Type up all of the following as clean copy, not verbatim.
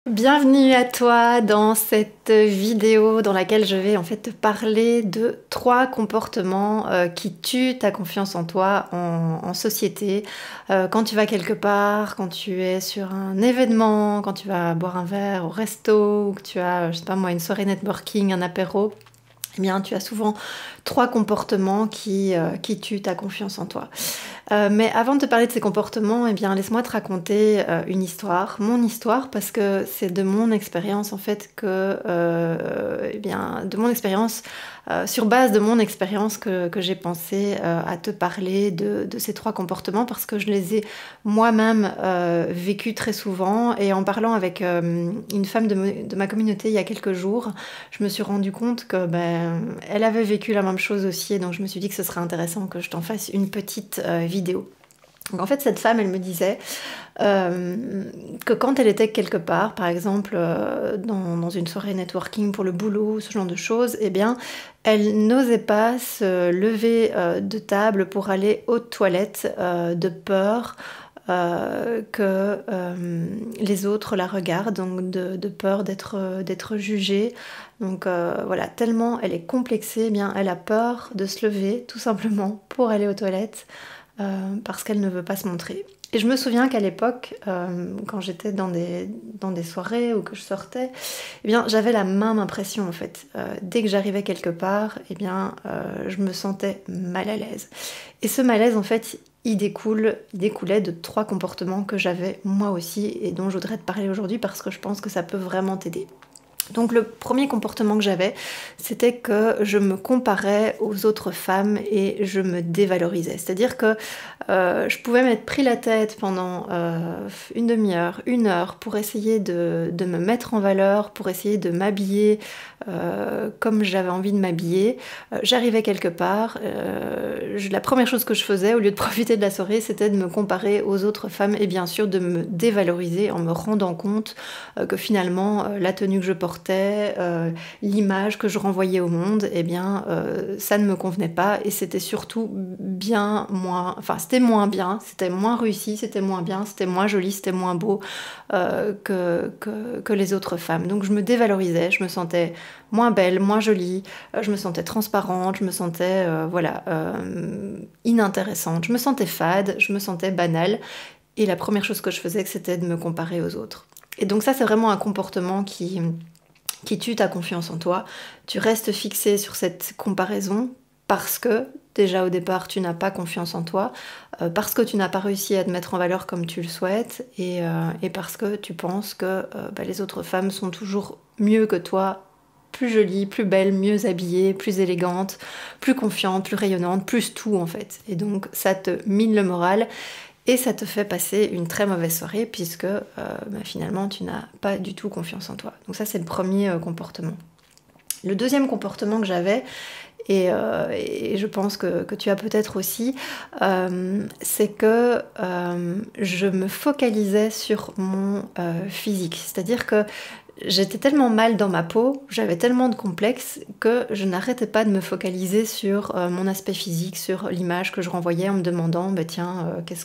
Bienvenue à toi dans cette vidéo dans laquelle je vais en fait te parler de 3 comportements qui tuent ta confiance en toi en société. Quand tu vas quelque part, quand tu es sur un événement, quand tu vas boire un verre au resto, ou que tu as, je sais pas moi, une soirée networking, un apéro, eh bien tu as souvent 3 comportements qui tuent ta confiance en toi. Mais avant de te parler de ces comportements, eh bien, laisse-moi te raconter une histoire, mon histoire, parce que c'est de mon expérience en fait eh bien, de mon expérience, sur base de mon expérience que j'ai pensé à te parler de ces 3 comportements, parce que je les ai moi-même vécus très souvent. Et en parlant avec une femme de ma communauté il y a quelques jours, je me suis rendu compte que elle avait vécu la même chose aussi, et donc je me suis dit que ce serait intéressant que je t'en fasse une petite vidéo. Donc en fait, cette femme, elle me disait que quand elle était quelque part, par exemple dans une soirée networking pour le boulot, ce genre de choses, eh bien, elle n'osait pas se lever de table pour aller aux toilettes de peur que les autres la regardent, donc de peur d'être jugée. Donc voilà, tellement elle est complexée, eh bien, elle a peur de se lever tout simplement pour aller aux toilettes parce qu'elle ne veut pas se montrer. Et je me souviens qu'à l'époque, quand j'étais dans des soirées ou que je sortais, eh bien, j'avais la même impression en fait. Dès que j'arrivais quelque part, eh bien, je me sentais mal à l'aise. Et ce malaise, en fait, il découlait de 3 comportements que j'avais moi aussi et dont je voudrais te parler aujourd'hui parce que je pense que ça peut vraiment t'aider. Donc le premier comportement que j'avais, c'était que je me comparais aux autres femmes et je me dévalorisais. C'est-à-dire que je pouvais m'être pris la tête pendant une demi-heure, 1 heure pour essayer de me mettre en valeur, pour essayer de m'habiller comme j'avais envie de m'habiller. J'arrivais quelque part, la première chose que je faisais, au lieu de profiter de la soirée, c'était de me comparer aux autres femmes et bien sûr de me dévaloriser en me rendant compte que finalement la tenue que je portais, l'image que je renvoyais au monde, eh bien ça ne me convenait pas et c'était surtout bien moins, enfin c'était moins bien, c'était moins réussi, c'était moins bien, c'était moins joli, c'était moins beau que les autres femmes. Donc je me dévalorisais, je me sentais moins belle, moins jolie, je me sentais transparente, je me sentais inintéressante, je me sentais fade, je me sentais banale et la première chose que je faisais c'était de me comparer aux autres. Et donc ça c'est vraiment un comportement qui tue ta confiance en toi. Tu restes fixé sur cette comparaison parce que déjà au départ tu n'as pas confiance en toi, parce que tu n'as pas réussi à te mettre en valeur comme tu le souhaites et parce que tu penses que les autres femmes sont toujours mieux que toi, plus jolies, plus belles, mieux habillées, plus élégantes, plus confiantes, plus rayonnantes, plus tout en fait. Et donc ça te mine le moral et ça te fait passer une très mauvaise soirée puisque finalement tu n'as pas du tout confiance en toi. Donc ça c'est le premier comportement. Le deuxième comportement que j'avais, et je pense que tu as peut-être aussi, c'est que je me focalisais sur mon physique. C'est-à-dire que j'étais tellement mal dans ma peau, j'avais tellement de complexes que je n'arrêtais pas de me focaliser sur mon aspect physique, sur l'image que je renvoyais en me demandant qu'est-ce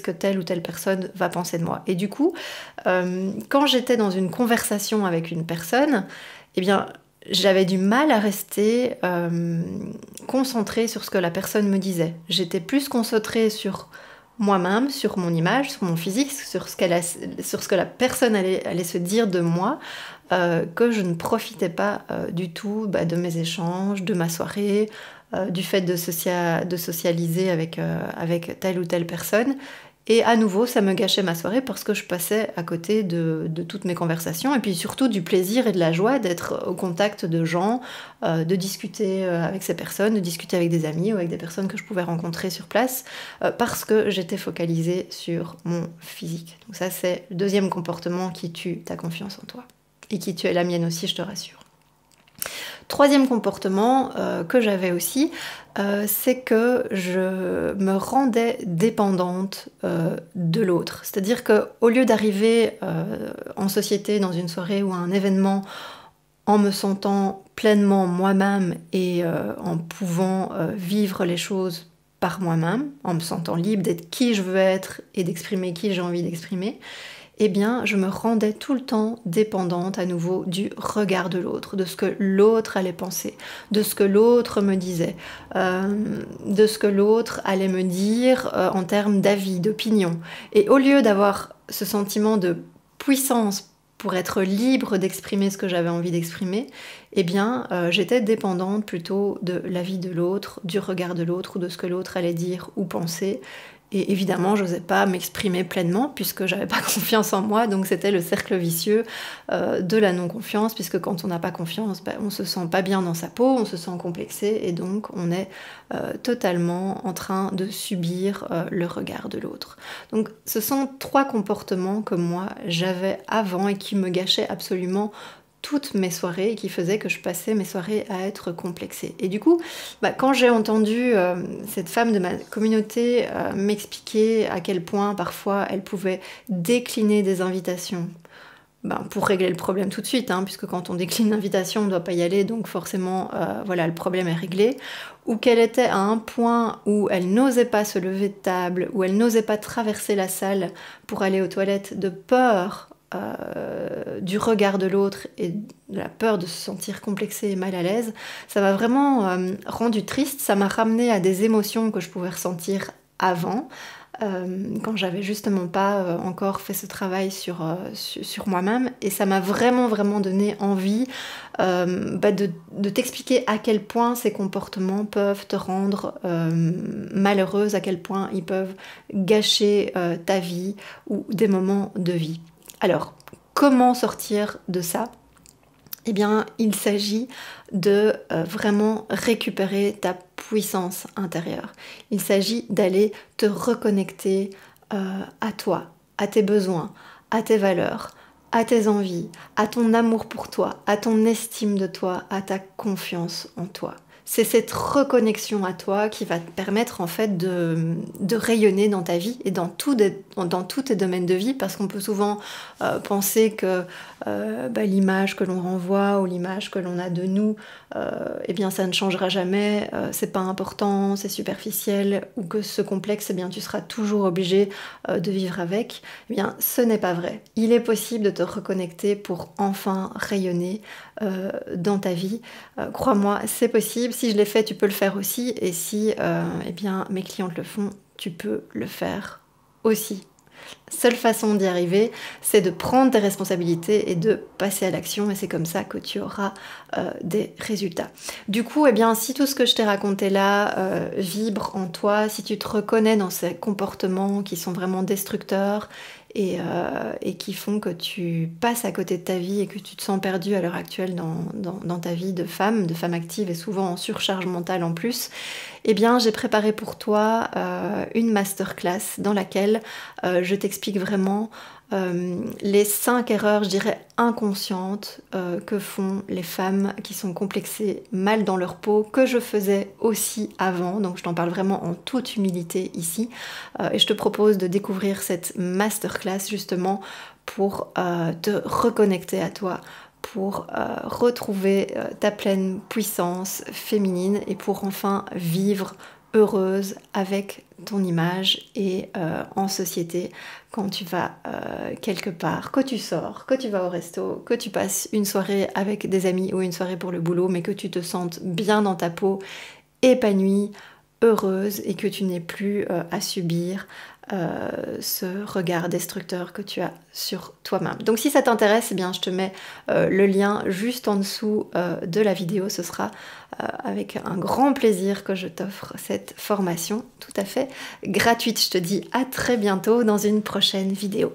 que telle ou telle personne va penser de moi. Et du coup, quand j'étais dans une conversation avec une personne, eh bien j'avais du mal à rester concentrée sur ce que la personne me disait. J'étais plus concentrée sur moi-même, sur mon image, sur mon physique, sur ce que la personne allait se dire de moi, que je ne profitais pas du tout de mes échanges, de ma soirée, du fait de socialiser avec telle ou telle personne. Et à nouveau, ça me gâchait ma soirée parce que je passais à côté de toutes mes conversations et puis surtout du plaisir et de la joie d'être au contact de gens, de discuter avec ces personnes, de discuter avec des amis ou avec des personnes que je pouvais rencontrer sur place parce que j'étais focalisée sur mon physique. Donc ça, c'est le deuxième comportement qui tue ta confiance en toi et qui tue la mienne aussi, je te rassure. Troisième comportement que j'avais aussi, c'est que je me rendais dépendante de l'autre. C'est-à-dire qu'au lieu d'arriver en société, dans une soirée ou à un événement, en me sentant pleinement moi-même et en pouvant vivre les choses par moi-même, en me sentant libre d'être qui je veux être et d'exprimer qui j'ai envie d'exprimer, eh bien, je me rendais tout le temps dépendante à nouveau du regard de l'autre, de ce que l'autre allait penser, de ce que l'autre me disait, de ce que l'autre allait me dire en termes d'avis, d'opinion. Et au lieu d'avoir ce sentiment de puissance pour être libre d'exprimer ce que j'avais envie d'exprimer, eh bien, j'étais dépendante plutôt de l'avis de l'autre, du regard de l'autre, ou de ce que l'autre allait dire ou penser. Et évidemment, je n'osais pas m'exprimer pleinement puisque j'avais pas confiance en moi, donc c'était le cercle vicieux de la non-confiance, puisque quand on n'a pas confiance, on se sent pas bien dans sa peau, on se sent complexé, et donc on est totalement en train de subir le regard de l'autre. Donc ce sont 3 comportements que moi j'avais avant et qui me gâchaient absolument toutes mes soirées et qui faisait que je passais mes soirées à être complexée. Et du coup, quand j'ai entendu cette femme de ma communauté m'expliquer à quel point parfois elle pouvait décliner des invitations, pour régler le problème tout de suite, puisque quand on décline l'invitation, on ne doit pas y aller, donc forcément, voilà, le problème est réglé, ou qu'elle était à un point où elle n'osait pas se lever de table, où elle n'osait pas traverser la salle pour aller aux toilettes de peur du regard de l'autre et de la peur de se sentir complexée et mal à l'aise, ça m'a vraiment rendu triste, ça m'a ramené à des émotions que je pouvais ressentir avant, quand j'avais justement pas encore fait ce travail sur moi-même, et ça m'a vraiment donné envie de t'expliquer à quel point ces comportements peuvent te rendre malheureuse, à quel point ils peuvent gâcher ta vie ou des moments de vie. Alors, comment sortir de ça ? Eh bien, il s'agit de vraiment récupérer ta puissance intérieure. Il s'agit d'aller te reconnecter à toi, à tes besoins, à tes valeurs, à tes envies, à ton amour pour toi, à ton estime de toi, à ta confiance en toi. C'est cette reconnexion à toi qui va te permettre en fait de rayonner dans ta vie et dans tous tes domaines de vie, parce qu'on peut souvent penser que l'image que l'on renvoie ou l'image que l'on a de nous, eh bien ça ne changera jamais, c'est pas important, c'est superficiel, ou que ce complexe, eh bien tu seras toujours obligé de vivre avec. Eh bien ce n'est pas vrai. Il est possible de te reconnecter pour enfin rayonner dans ta vie. Crois-moi, c'est possible. Si je l'ai fait, tu peux le faire aussi. Et si eh bien, mes clientes le font, tu peux le faire aussi. Seule façon d'y arriver, c'est de prendre tes responsabilités et de passer à l'action, et c'est comme ça que tu auras des résultats. Du coup, eh bien, si tout ce que je t'ai raconté là vibre en toi, si tu te reconnais dans ces comportements qui sont vraiment destructeurs et qui font que tu passes à côté de ta vie et que tu te sens perdu à l'heure actuelle dans ta vie de femme active et souvent en surcharge mentale en plus, eh bien j'ai préparé pour toi une masterclass dans laquelle je t'explique vraiment les 5 erreurs, je dirais, inconscientes que font les femmes qui sont complexées, mal dans leur peau, que je faisais aussi avant, donc je t'en parle vraiment en toute humilité ici, et je te propose de découvrir cette masterclass justement pour te reconnecter à toi, pour retrouver ta pleine puissance féminine et pour enfin vivre heureuse avec ton image et en société quand tu vas quelque part, que tu sors, que tu vas au resto, que tu passes une soirée avec des amis ou une soirée pour le boulot, mais que tu te sentes bien dans ta peau, épanouie, heureuse, et que tu n'aies plus à subir ce regard destructeur que tu as sur toi-même. Donc si ça t'intéresse, eh bien je te mets le lien juste en dessous de la vidéo. Ce sera avec un grand plaisir que je t'offre cette formation tout à fait gratuite. Je te dis à très bientôt dans une prochaine vidéo.